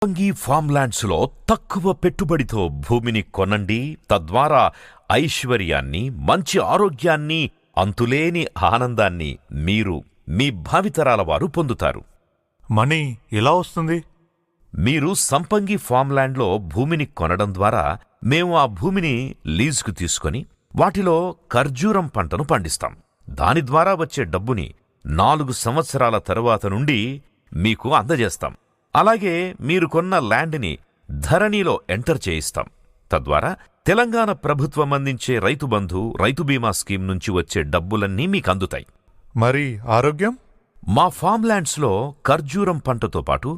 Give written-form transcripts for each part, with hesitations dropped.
సంపంగి ఫార్మ్లాండ్స్లో తక్కువ పెట్టుబడితో భూమిని కొనండి. తద్వారా ఐశ్వర్యాన్ని, మంచి ఆరోగ్యాన్ని, అంతులేని ఆనందాన్ని మీరు మీ భావితరాల వారు పొందుతారు. మనీ ఎలా వస్తుంది? మీరు సంపంగి ఫార్మ్లాండ్లో భూమిని కొనడం ద్వారా మేము ఆ భూమిని లీజుకు తీసుకొని వాటిలో ఖర్జూరం పంటను పండిస్తాం. దాని ద్వారా వచ్చే డబ్బుని 4 సంవత్సరాల తరువాత నుండి మీకు అందజేస్తాం. అలాగే మీరు కొన్న ల్యాండ్ని ధరణిలో ఎంటర్ చేయిస్తాం. తద్వారా తెలంగాణ ప్రభుత్వం అందించే రైతు బంధు, రైతు బీమా స్కీమ్ నుంచి వచ్చే డబ్బులన్నీ మీకందుతాయి. మరి ఆరోగ్యం? మా ఫార్మ్లాండ్స్లో ఖర్జూరం పంటతో పాటు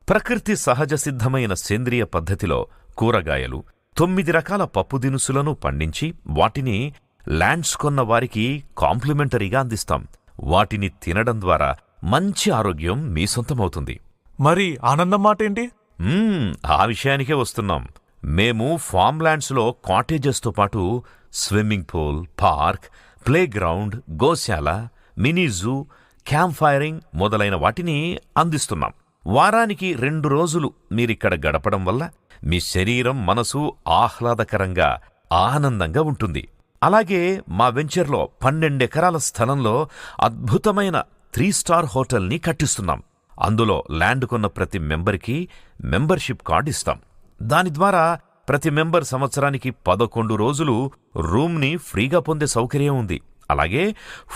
ప్రకృతి సహజ సిద్ధమైన సేంద్రియ పద్ధతిలో కూరగాయలు, 9 రకాల పప్పు దినుసులను పండించి వాటిని ల్యాండ్స్ కొన్న వారికి కాంప్లిమెంటరీగా అందిస్తాం. వాటిని తినడం ద్వారా మంచి ఆరోగ్యం మీ సొంతమవుతుంది. మరి ఆనందం మాటేంటి? ఆ విషయానికే వస్తున్నాం. మేము ఫార్మ్లాండ్స్లో కాటేజెస్తో పాటు స్విమ్మింగ్ పూల్, పార్క్, ప్లేగ్రౌండ్, గోశాల, మినీ జూ, క్యాంప్ ఫైరింగ్ మొదలైన వాటిని అందిస్తున్నాం. వారానికి 2 రోజులు మీరిక్కడ గడపడం వల్ల మీ శరీరం, మనసు ఆహ్లాదకరంగా, ఆనందంగా ఉంటుంది. అలాగే మా వెంచర్లో 12 ఎకరాల స్థలంలో అద్భుతమైన 3 స్టార్ హోటల్ని కట్టిస్తున్నాం. అందులో ల్యాండ్ కొన్న ప్రతి మెంబర్కి మెంబర్షిప్ కార్డు ఇస్తాం. దాని ద్వారా ప్రతి మెంబర్ సంవత్సరానికి 11 రోజులు రూమ్ని ఫ్రీగా పొందే సౌకర్యం ఉంది. అలాగే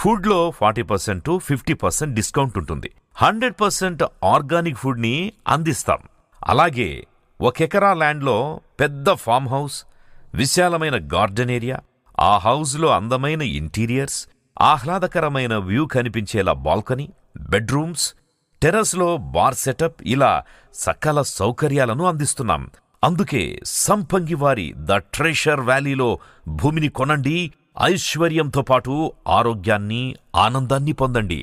ఫుడ్లో 40% to 50% డిస్కౌంట్ ఉంటుంది. 100% ఆర్గానిక్ ఫుడ్ని అందిస్తాం. అలాగే 1 ఎకరా ల్యాండ్లో పెద్ద ఫామ్ హౌస్, విశాలమైన గార్డెన్ ఏరియా, ఆ హౌస్లో అందమైన ఇంటీరియర్స్, ఆహ్లాదకరమైన వ్యూ కనిపించేలా బాల్కనీ, బెడ్రూమ్స్, టెర్రస్లో బార్ సెటప్, ఇలా సకల సౌకర్యాలను అందిస్తున్నాం. అందుకే సంపంగి వారి ద ట్రెషర్ వ్యాలీలో భూమిని కొనండి. ఐశ్వర్యంతో పాటు ఆరోగ్యాన్ని, ఆనందాన్ని పొందండి.